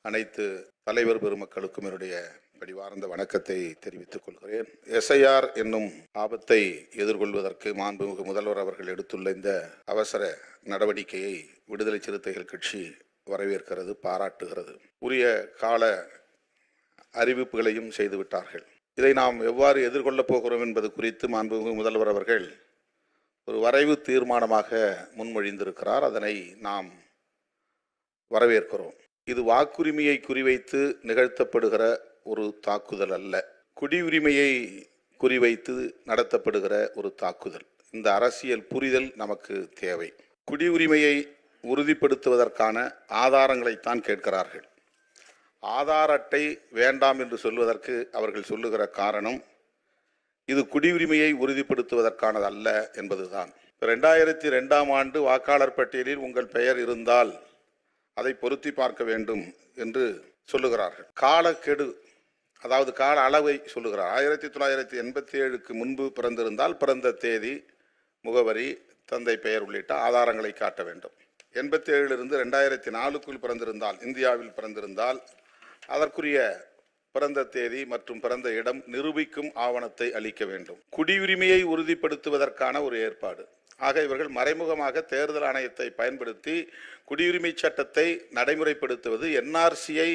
அனைத்து தலைவர் பெருமக்களுக்கும் என்னுடைய பணிவார்ந்த வணக்கத்தை தெரிவித்துக் கொள்கிறேன். எஸ்ஐஆர் என்னும் ஆபத்தை எதிர்கொள்வதற்கு மாண்புமிகு முதல்வர் அவர்கள் எடுத்துள்ள இந்த அவசர நடவடிக்கையை விடுதலை சிறுத்தைகள் கட்சி வரவேற்கிறது, பாராட்டுகிறது. உரிய கால அறிவிப்புகளையும் செய்துவிட்டார்கள். இதை நாம் எவ்வாறு எதிர்கொள்ளப் போகிறோம் என்பது குறித்து மாண்புமிகு முதல்வர் அவர்கள் ஒரு வரைவு தீர்மானமாக முன்மொழிந்திருக்கிறார். அதனை நாம் வரவேற்கிறோம். இது வாக்குரிமையை குறிவைத்து நிகழ்த்தப்படுகிற ஒரு தாக்குதல் அல்ல, குடியுரிமையை குறிவைத்து நடத்தப்படுகிற ஒரு தாக்குதல். இந்த அரசியல் புரிதல் நமக்கு தேவை. குடியுரிமையை உறுதிப்படுத்துவதற்கான ஆதாரங்களைத்தான் கேட்கிறார்கள். ஆதார அட்டை வேண்டாம் என்று சொல்வதற்கு அவர்கள் சொல்லுகிற காரணம் இது குடியுரிமையை உறுதிப்படுத்துவதற்கானது அல்ல என்பதுதான். 2002ஆம் ஆண்டு வாக்காளர் பட்டியலில் உங்கள் பெயர் இருந்தால் அதை பொருத்தி பார்க்க வேண்டும் என்று சொல்லுகிறார்கள். காலக்கெடு, அதாவது கால அளவை சொல்லுகிறார். 1987க்கு முன்பு பிறந்திருந்தால் பிறந்த தேதி, முகவரி, தந்தை பெயர் உள்ளிட்ட ஆதாரங்களை காட்ட வேண்டும். 87லிருந்து 2004க்குள் பிறந்திருந்தால், இந்தியாவில் பிறந்திருந்தால் அதற்குரிய பிறந்த தேதி மற்றும் பிறந்த இடம் நிரூபிக்கும் ஆவணத்தை அளிக்க வேண்டும். குடியுரிமையை உறுதிப்படுத்துவதற்கான ஒரு ஏற்பாடு. ஆக இவர்கள் மறைமுகமாக தேர்தல் ஆணையத்தை பயன்படுத்தி குடியுரிமை சட்டத்தை நடைமுறைப்படுத்துவது, என்ஆர்சியை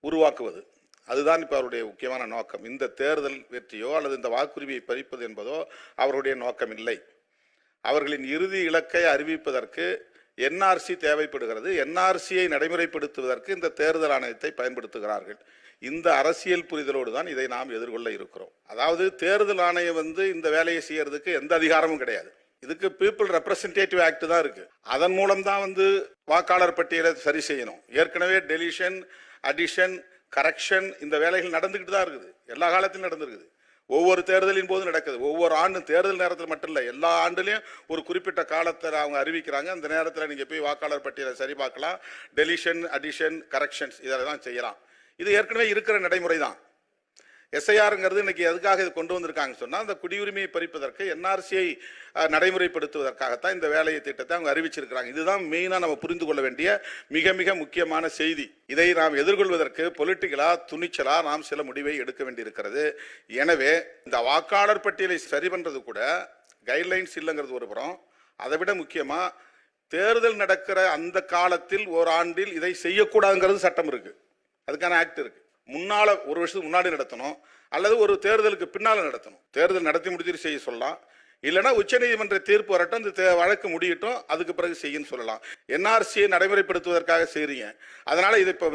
உருவாக்குவது. அதுதான் இப்போ அவருடைய முக்கியமான நோக்கம். இந்த தேர்தல் வெற்றியோ அல்லது இந்த வாக்குரிமையை பறிப்பது என்பதோ அவருடைய நோக்கம் இல்லை. அவர்களின் இறுதி இலக்கை அறிவிப்பதற்கு என்ஆர்சி தேவைப்படுகிறது. என்ஆர்சியை நடைமுறைப்படுத்துவதற்கு இந்த தேர்தல் ஆணையத்தை பயன்படுத்துகிறார்கள். இந்த அரசியல் புரிதலோடு தான் இதை நாம் எதிர்கொள்ள இருக்கிறோம். அதாவது தேர்தல் ஆணையம் இந்த வேலையை செய்யறதுக்கு எந்த அதிகாரமும் கிடையாது. இதுக்கு பீப்புள் ரெப்ரசன்டேட்டிவ் ஆக்ட் தான் இருக்கு. அதன் மூலம் தான் வாக்காளர் பட்டியலை சரி செய்யணும். ஏற்கனவே டெலிஷன், அடிஷன், கரெக்ஷன் இந்த வேலைகள் நடந்துகிட்டு தான் இருக்குது. எல்லா காலத்திலும் நடந்திருக்குது. ஒவ்வொரு தேர்தலின் போது நடக்குது. ஒவ்வொரு ஆண்டும் தேர்தல் நேரத்தில் மட்டும் இல்லை, எல்லா ஆண்டுலையும் ஒரு குறிப்பிட்ட காலத்தில் அவங்க அறிவிக்கிறாங்க. அந்த நேரத்தில் நீங்கள் போய் வாக்காளர் பட்டியலை சரி பார்க்கலாம். டெலிஷன், அடிஷன், கரெக்ஷன்ஸ் இதெல்லாம் செய்யலாம். இது ஏற்கனவே இருக்கிற நடைமுறை தான். எஸ்ஐஆருங்கிறது இன்னைக்கு எதுக்காக இது கொண்டு வந்திருக்காங்க சொன்னால், அந்த குடியுரிமையை பறிப்பதற்கு என்ஆர்சியை நடைமுறைப்படுத்துவதற்காகத்தான் இந்த வேலையை திட்டத்தை அவங்க அறிவிச்சிருக்கிறாங்க. இதுதான் மெயினாக நம்ம புரிந்து கொள்ள வேண்டிய மிக மிக முக்கியமான செய்தி. இதை நாம் எதிர்கொள்வதற்கு பொலிட்டிக்கலா, துணிச்சலா நாம் சில முடிவை எடுக்க வேண்டியிருக்கிறது. எனவே இந்த வாக்காளர் பட்டியலை சரி பண்ணுறது கூட கைட்லைன்ஸ் இல்லைங்கிறது ஒரு புறம். அதை விட முக்கியமாக தேர்தல் நடக்கிற அந்த காலத்தில் ஓராண்டில் இதை செய்யக்கூடாதுங்கிறது சட்டம் இருக்கு. அதுக்கான ஆக்ட் இருக்கு. முன்னால ஒரு வருஷத்துக்கு முன்னாடி நடத்தணும், அல்லது ஒரு தேர்தலுக்கு பின்னால நடத்தணும். தேர்தல் நடத்தி முடிச்சுட்டு செய்ய சொல்லலாம். இல்லைன்னா உச்சநீதிமன்ற தீர்ப்பு வரட்டும், இந்த வழக்கு முடியட்டும், அதுக்கு பிறகு செய்யன்னு சொல்லலாம். என்ஆர்சியை நடைமுறைப்படுத்துவதற்காக செய்றீங்க. அதனால இதை இப்போ